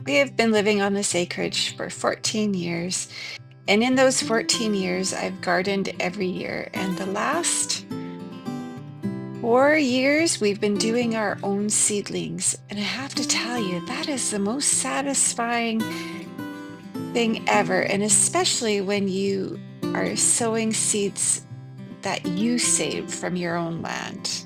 We have been living on this acreage for 14 years, and in those 14 years, I've gardened every year. And the last 4 years, we've been doing our own seedlings. And I have to tell you, that is the most satisfying thing ever. And especially when you are sowing seeds that you saved from your own land.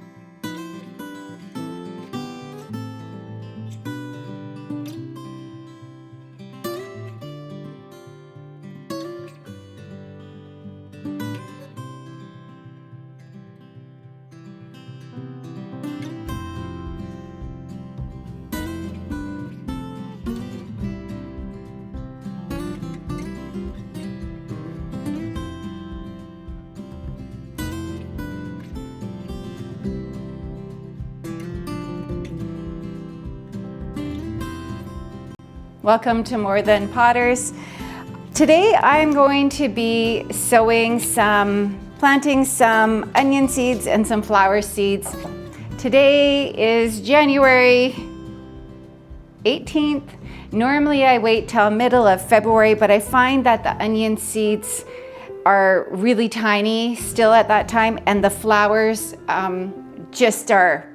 Welcome to More Than Potters. Today I'm going to be planting some onion seeds and some flower seeds. Today is January 18th. Normally I wait till middle of February, but I find that the onion seeds are really tiny still at that time, and the flowers just are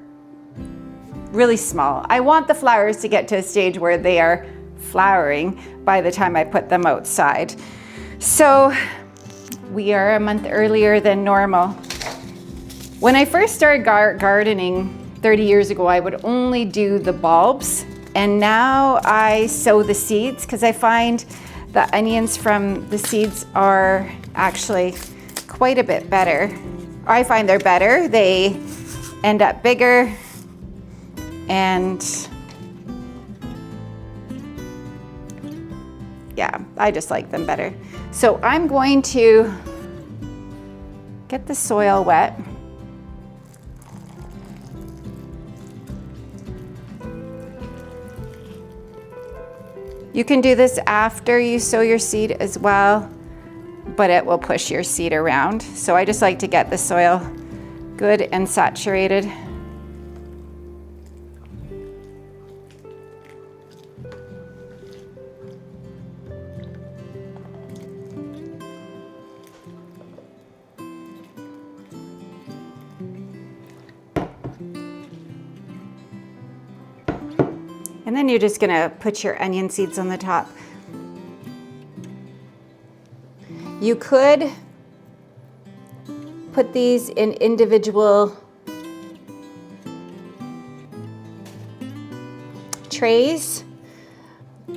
really small. I want the flowers to get to a stage where they are flowering by the time I put them outside. So we are a month earlier than normal. When I first started gardening 30 years ago, I would only do the bulbs, and now I sow the seeds because I find the onions from the seeds are actually quite a bit better. I find they're better. They end up bigger, and yeah, I just like them better. So I'm going to get the soil wet. You can do this after you sow your seed as well, but it will push your seed around. So I just like to get the soil good and saturated. And then you're just gonna put your onion seeds on the top. You could put these in individual trays,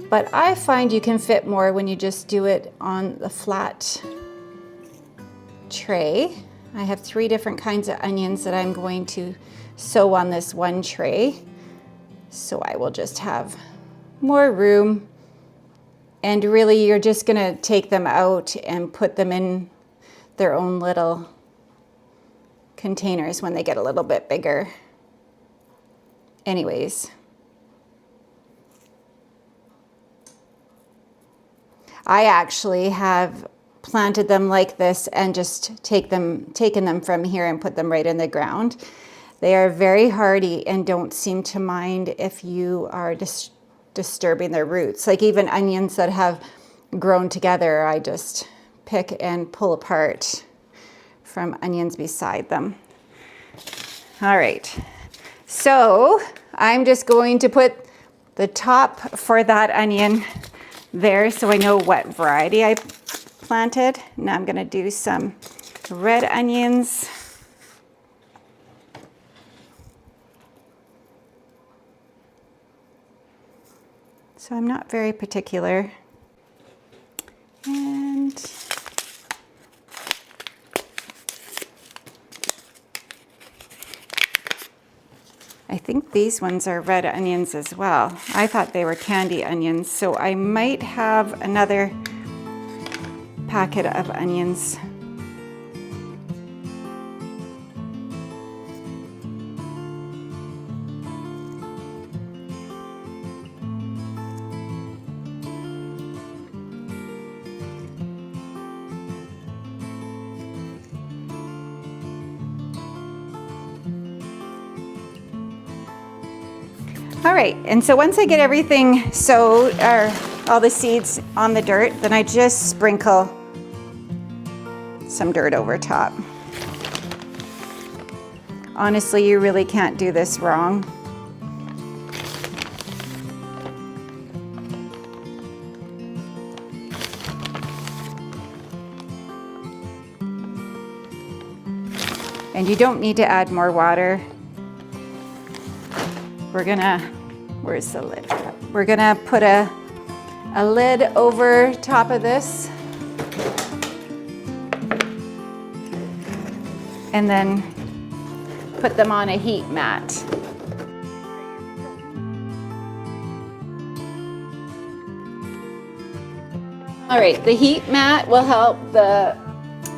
but I find you can fit more when you just do it on the flat tray. I have 3 different kinds of onions that I'm going to sow on this one tray. So I will just have more room, and really you're just gonna take them out and put them in their own little containers when they get a little bit bigger. Anyways, I actually have planted them like this and just taken them from here and put them right in the ground. They are very hardy and don't seem to mind if you are disturbing their roots. Like even onions that have grown together, I just pick and pull apart from onions beside them. All right, so I'm just going to put the top for that onion there so I know what variety I planted. Now I'm gonna do some red onions. So I'm not very particular. And I think these ones are red onions as well. I thought they were candy onions, so I might have another packet of onions. All right, and so once I get everything sowed, or all the seeds on the dirt, then I just sprinkle some dirt over top. Honestly, you really can't do this wrong. And you don't need to add more water. We're gonna, where's the lid? We're gonna put a lid over top of this. And then put them on a heat mat. All right, the heat mat will help the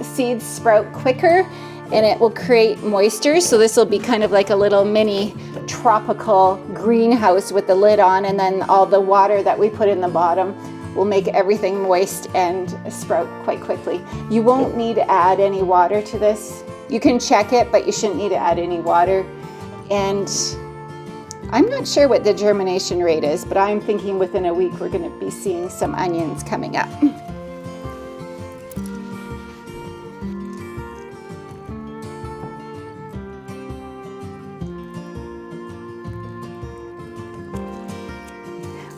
seeds sprout quicker and it will create moisture. So this will be kind of like a little mini tropical greenhouse with the lid on, and then all the water that we put in the bottom will make everything moist and sprout quite quickly. You won't need to add any water to this. You can check it, but you shouldn't need to add any water. And I'm not sure what the germination rate is, but I'm thinking within a week we're going to be seeing some onions coming up.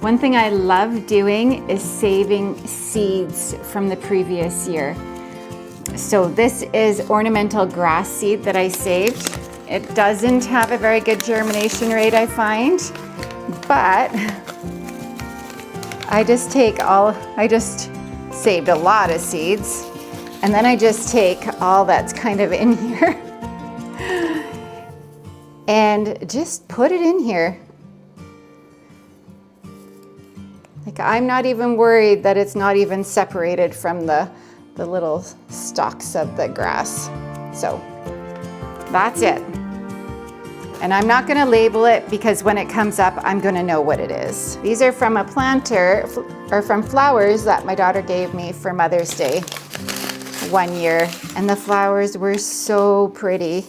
One thing I love doing is saving seeds from the previous year. So this is ornamental grass seed that I saved. It doesn't have a very good germination rate, I find, but I just saved a lot of seeds, and then I just take all that's kind of in here and just put it in here. Like, I'm not even worried that it's not even separated from the little stalks of the grass. So that's it. And I'm not gonna label it because when it comes up, I'm gonna know what it is. These are from a planter, or from flowers that my daughter gave me for Mother's Day one year. And the flowers were so pretty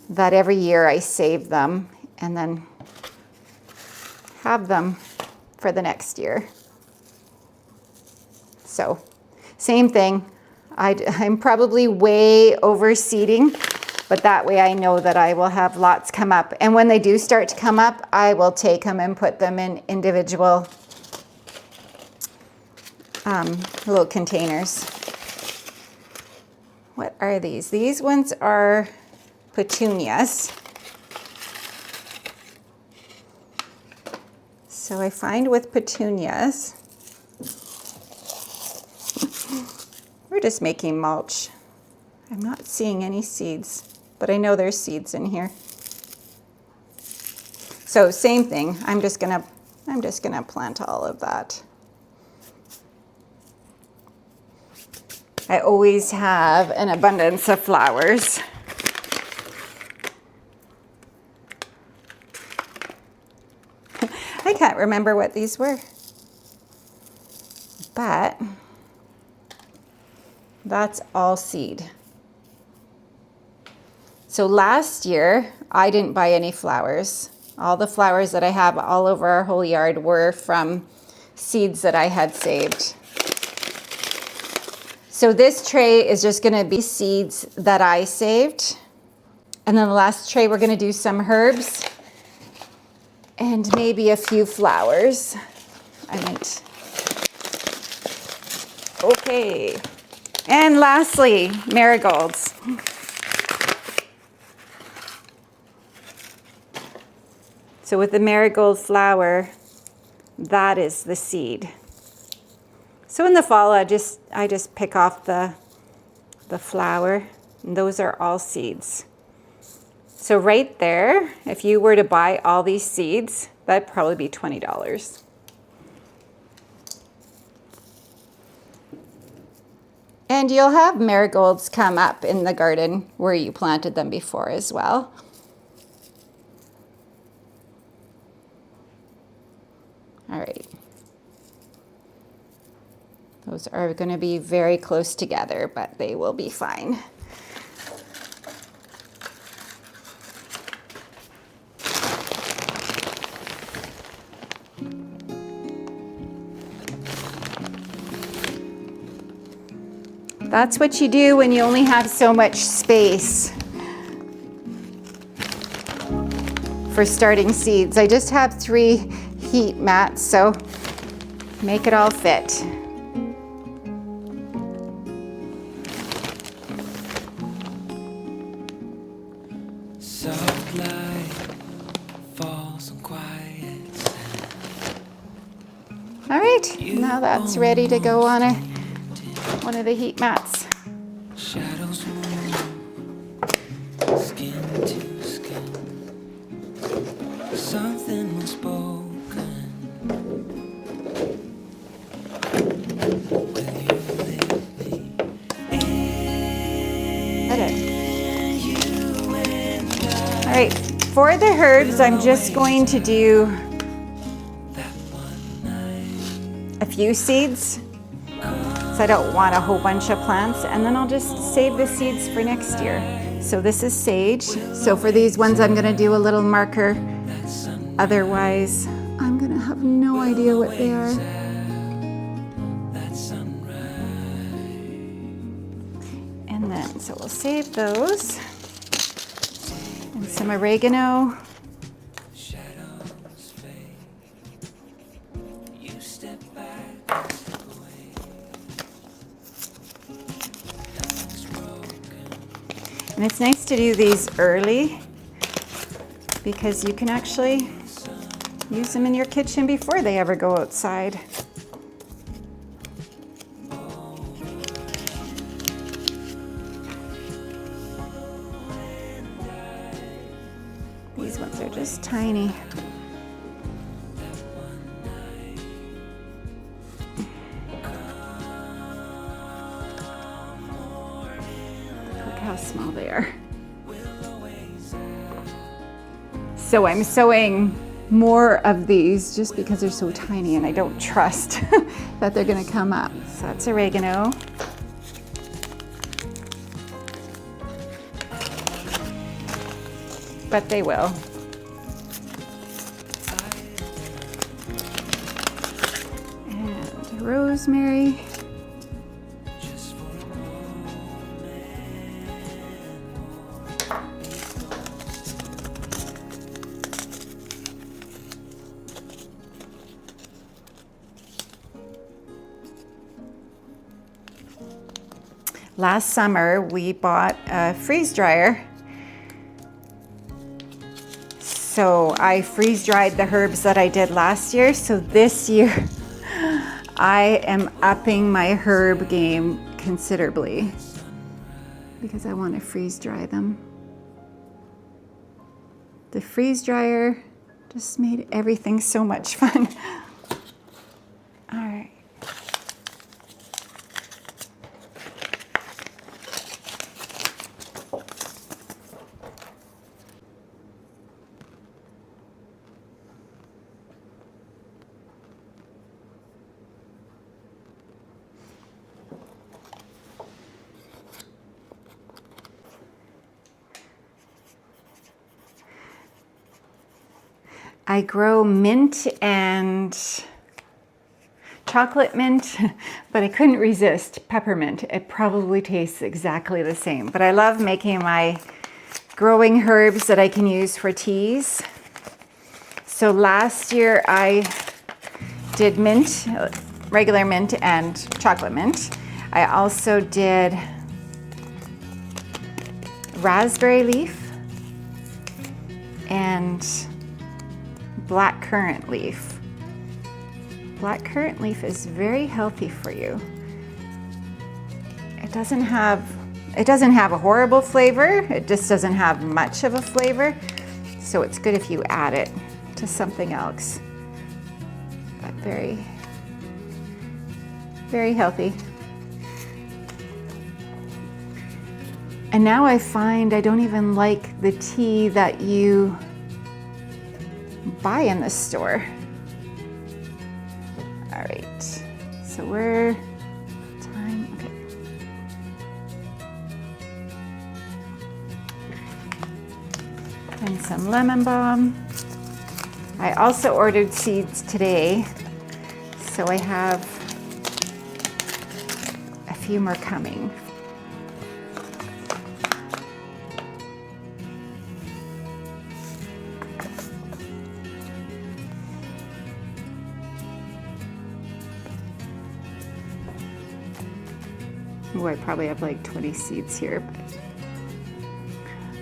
that every year I save them and then have them for the next year. So, same thing. I'm probably way overseeding, but that way I know that I will have lots come up. And when they do start to come up, I will take them and put them in individual little containers. What are these? These ones are petunias. So I find with petunias, we're just making mulch. I'm not seeing any seeds, but I know there's seeds in here. So same thing, I'm just gonna plant all of that. I always have an abundance of flowers. I can't remember what these were, but that's all seed. So last year, I didn't buy any flowers. All the flowers that I have all over our whole yard were from seeds that I had saved. So this tray is just gonna be seeds that I saved. And then the last tray, we're gonna do some herbs and maybe a few flowers. Okay. And lastly, marigolds. So with the marigold flower, that is the seed. So in the fall, I just pick off the flower, and those are all seeds. So right there, if you were to buy all these seeds, that'd probably be $20. And you'll have marigolds come up in the garden where you planted them before as well. All right. Those are going to be very close together, but they will be fine. That's what you do when you only have so much space for starting seeds. I just have 3 heat mats, so make it all fit. Soft light falls on quiet. All right, now that's ready to go on one of the heat mats. Shadows move, skin to skin. Something was spoken. Will you live me? All right, for the herbs, I'm just going to do a few seeds, so I don't want a whole bunch of plants, and then I'll just save the seeds for next year. So this is sage. So for these ones, I'm gonna do a little marker. Otherwise, I'm gonna have no idea what they are. And then, so we'll save those. And some oregano. And it's nice to do these early because you can actually use them in your kitchen before they ever go outside. These ones are just tiny. Look how small they are. So I'm sowing more of these just because they're so tiny and I don't trust that they're gonna come up. So that's oregano. But they will. And rosemary. Last summer, we bought a freeze dryer. So I freeze dried the herbs that I did last year. So this year, I am upping my herb game considerably because I want to freeze dry them. The freeze dryer just made everything so much fun. All right. I grow mint and chocolate mint, but I couldn't resist peppermint. It probably tastes exactly the same, but I love making my growing herbs that I can use for teas. So last year I did mint, regular mint and chocolate mint. I also did raspberry leaf and black currant leaf. Black currant leaf is very healthy for you. It doesn't have a horrible flavor. It just doesn't have much of a flavor. So it's good if you add it to something else. But very, very healthy. And now I find I don't even like the tea that you buy in the store. All right, so we're time, okay. And some lemon balm. I also ordered seeds today, so I have a few more coming Oh, I probably have like 20 seeds here.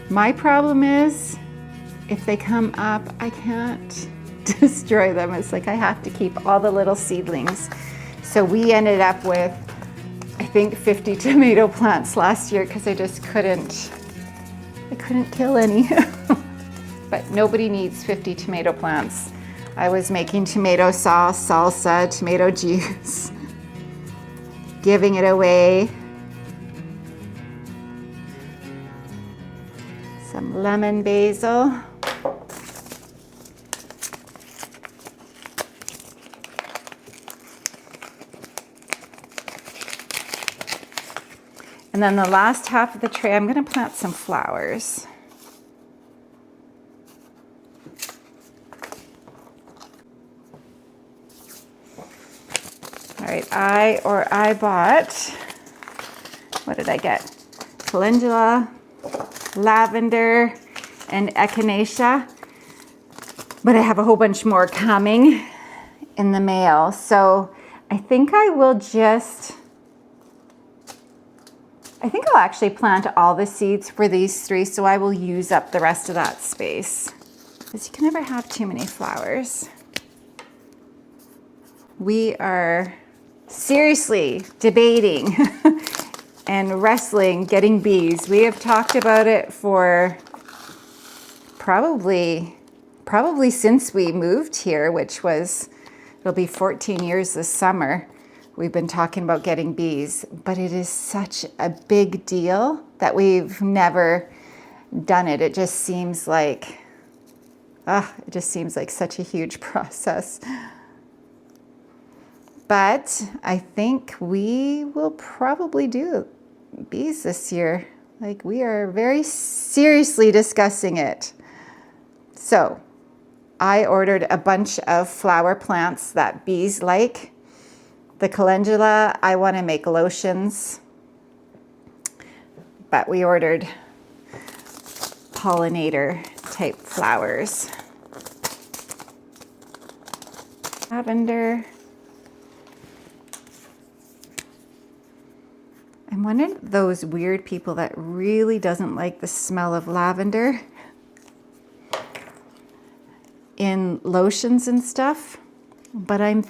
My problem is if they come up, I can't destroy them. It's like I have to keep all the little seedlings. So we ended up with, I think, 50 tomato plants last year because I just couldn't kill any. But nobody needs 50 tomato plants. I was making tomato sauce, salsa, tomato juice, giving it away. Some lemon basil. And then the last half of the tray, I'm going to plant some flowers. All right, I bought, what did I get? Calendula, lavender, and echinacea. But I have a whole bunch more coming in the mail. So I think I'll actually plant all the seeds for these three, so I will use up the rest of that space. Because you can never have too many flowers. We are seriously debating and wrestling getting bees. We have talked about it for probably since we moved here, it'll be 14 years this summer. We've been talking about getting bees, but it is such a big deal that we've never done it. It just seems like such a huge process. But I think we will probably do bees this year. Like, we are very seriously discussing it. So I ordered a bunch of flower plants that bees like. The calendula, I want to make lotions, but we ordered pollinator type flowers. Lavender. I'm one of those weird people that really doesn't like the smell of lavender in lotions and stuff, but I'm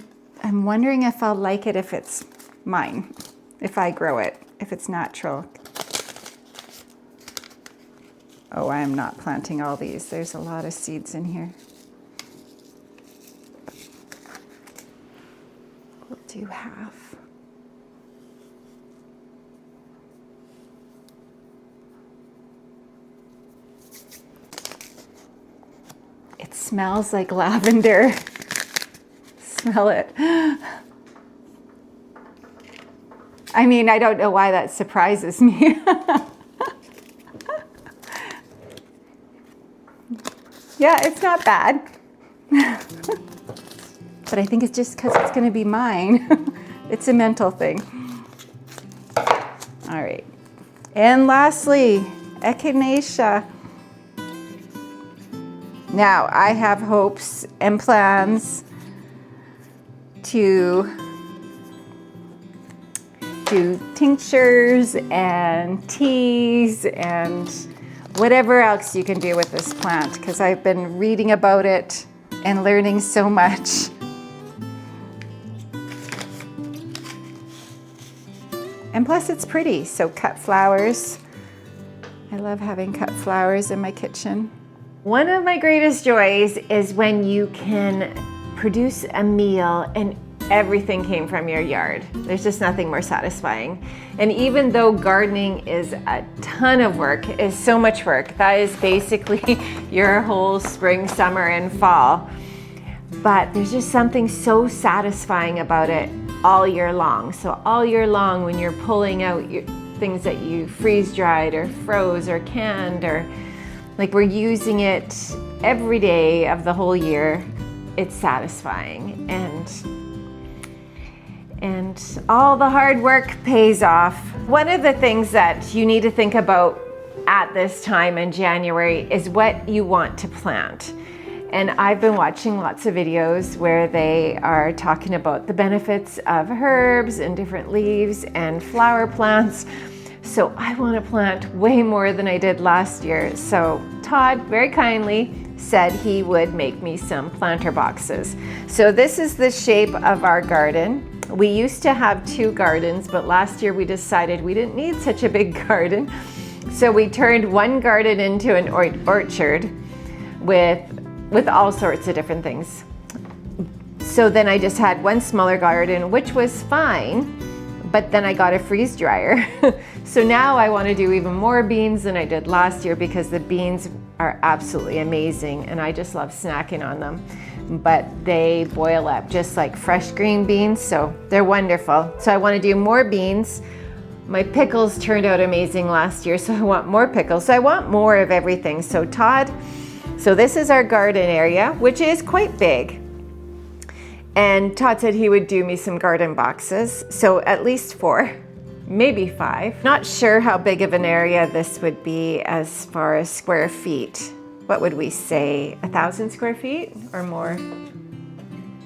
wondering if I'll like it if it's mine, if I grow it, if it's natural. Oh, I am not planting all these. There's a lot of seeds in here. We'll do half. It smells like lavender. Smell it. I mean, I don't know why that surprises me. Yeah, it's not bad. But I think it's just because it's going to be mine. It's a mental thing. All right. And lastly, echinacea. Now, I have hopes and plans to do tinctures and teas and whatever else you can do with this plant, because I've been reading about it and learning so much. And plus it's pretty, so cut flowers. I love having cut flowers in my kitchen. One of my greatest joys is when you can produce a meal and everything came from your yard. There's just nothing more satisfying. And even though gardening is a ton of work, is so much work, that is basically your whole spring, summer, and fall. But there's just something so satisfying about it all year long. So all year long, when you're pulling out your things that you freeze dried or froze or canned, or like we're using it every day of the whole year, it's satisfying, and all the hard work pays off. One of the things that you need to think about at this time in January is what you want to plant. And I've been watching lots of videos where they are talking about the benefits of herbs and different leaves and flower plants. So I want to plant way more than I did last year. So Todd very kindly said he would make me some planter boxes. So this is the shape of our garden. We used to have 2 gardens, but last year we decided we didn't need such a big garden. So we turned one garden into an orchard with all sorts of different things. So then I just had one smaller garden, which was fine, but then I got a freeze dryer. So now I want to do even more beans than I did last year because the beans are absolutely amazing and I just love snacking on them. But they boil up just like fresh green beans, so they're wonderful. So I want to do more beans. My pickles turned out amazing last year, so I want more pickles. So I want more of everything. So Todd, so this is our garden area, which is quite big. And Todd said he would do me some garden boxes. So at least 4, maybe 5. Not sure how big of an area this would be as far as square feet. What would we say, 1,000 square feet or more?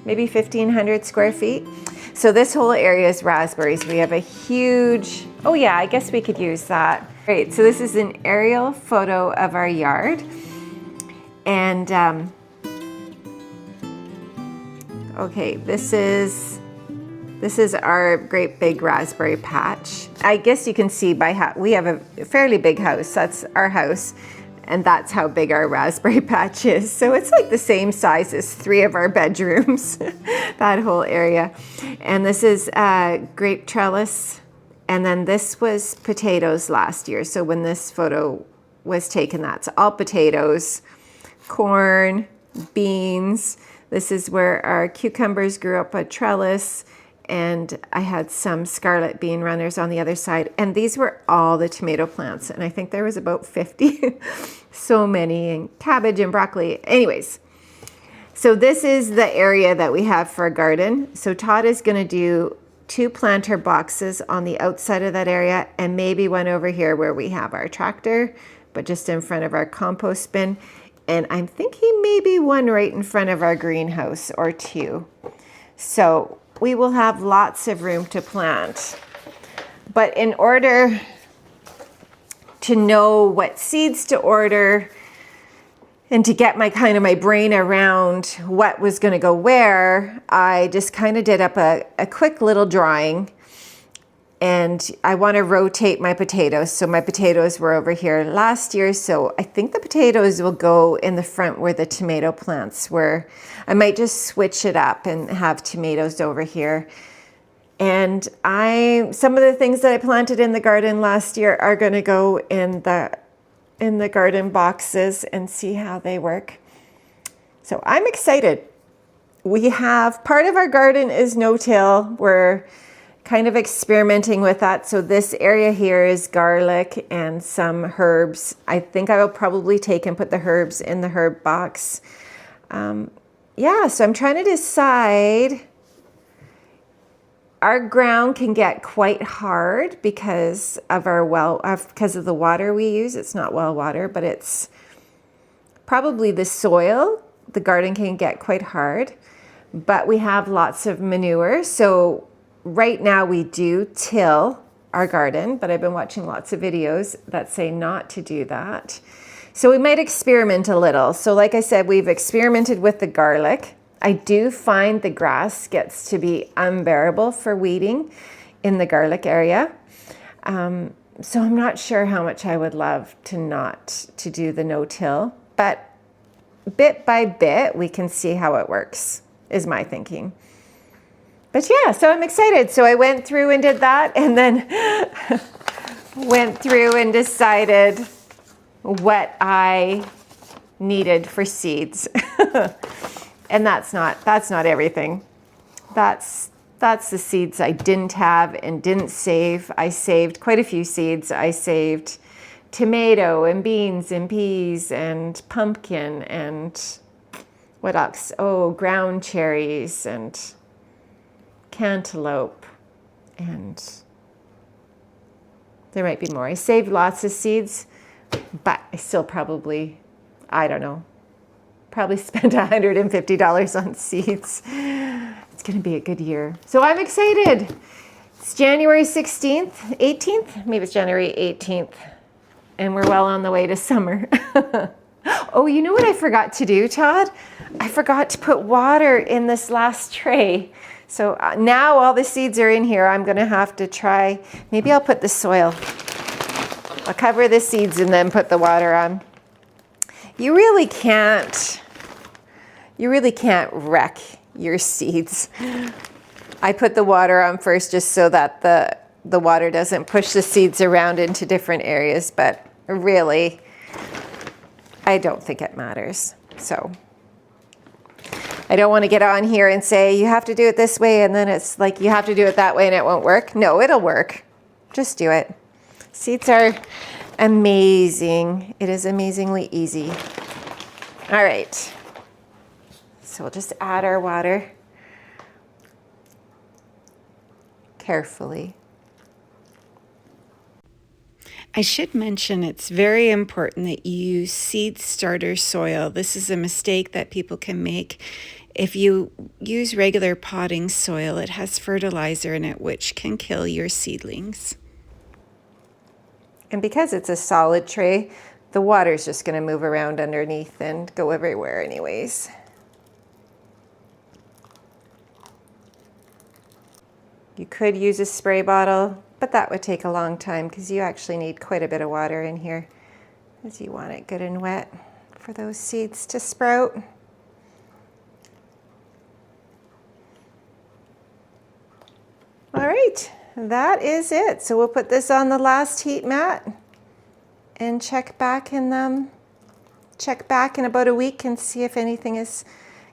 Maybe 1,500 square feet. So this whole area is raspberries. We have a huge, oh yeah, I guess we could use that. Great, so this is an aerial photo of our yard. And okay, this is our great big raspberry patch. I guess you can see by how we have a fairly big house. That's our house. And that's how big our raspberry patch is. So it's like the same size as 3 of our bedrooms, that whole area. And this is grape trellis. And then this was potatoes last year. So when this photo was taken, that's all potatoes, corn, beans. This is where our cucumbers grew up a trellis. And I had some scarlet bean runners on the other side. And these were all the tomato plants. And I think there was about 50, so many, and cabbage and broccoli. Anyways, so this is the area that we have for a garden. So Todd is going to do 2 planter boxes on the outside of that area and maybe one over here where we have our tractor, but just in front of our compost bin. And I'm thinking maybe one right in front of our greenhouse or 2. So we will have lots of room to plant. But in order to know what seeds to order and to get my brain around what was going to go where, I just kind of did up a quick little drawing. And I want to rotate my potatoes. So my potatoes were over here last year. So I think the potatoes will go in the front where the tomato plants were. I might just switch it up and have tomatoes over here. And some of the things that I planted in the garden last year are going to go in the garden boxes and see how they work. So I'm excited. We have part of our garden is no-till. We're kind of experimenting with that. So this area here is garlic and some herbs. I think I will probably take and put the herbs in the herb box. Yeah, so I'm trying to decide. Our ground can get quite hard because of because of the water we use. It's not well water, but it's probably the soil. The garden can get quite hard, but we have lots of manure. So right now we do till our garden, but I've been watching lots of videos that say not to do that. So we might experiment a little. So like I said, we've experimented with the garlic. I do find the grass gets to be unbearable for weeding in the garlic area. So I'm not sure how much I would love to do the no-till, but bit by bit, we can see how it works, is my thinking. But yeah, so I'm excited. So I went through and did that and then went through and decided what I needed for seeds. And that's not everything. That's the seeds I didn't have and didn't save. I saved quite a few seeds. I saved tomato and beans and peas and pumpkin and what else? Oh, ground cherries and cantaloupe, and there might be more. I saved lots of seeds, but I still probably, I don't know, probably spend $150 on seeds. It's gonna be a good year. So I'm excited. It's January 16th, 18th? Maybe it's January 18th. And we're well on the way to summer. Oh, you know what I forgot to do, Todd? I forgot to put water in this last tray. So now all the seeds are in here. I'm gonna have to try, maybe I'll put the soil. I'll cover the seeds and then put the water on. You really can't wreck your seeds. I put the water on first just so that the water doesn't push the seeds around into different areas, but really, I don't think it matters. So I don't want to get on here and say, you have to do it this way, and then it's like, you have to do it that way and it won't work. No, it'll work. Just do it. Seeds are amazing. It is amazingly easy. All right. So we'll just add our water carefully. I should mention it's very important that you use seed starter soil. This is a mistake that people can make. If you use regular potting soil, it has fertilizer in it, which can kill your seedlings. And because it's a solid tray, the water's just going to move around underneath and go everywhere anyways. You could use a spray bottle, but that would take a long time because you actually need quite a bit of water in here, as you want it good and wet for those seeds to sprout. All right, that is it. So we'll put this on the last heat mat and check back in about a week and see if anything is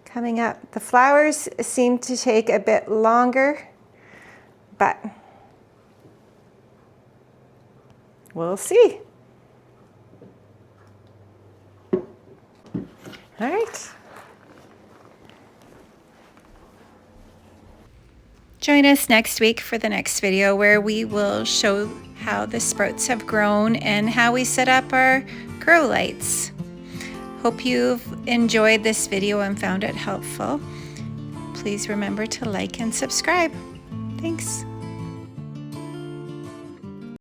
coming up. The flowers seem to take a bit longer, but we'll see. All right. Join us next week for the next video where we will show how the sprouts have grown and how we set up our grow lights. Hope you've enjoyed this video and found it helpful. Please remember to like and subscribe. Thanks.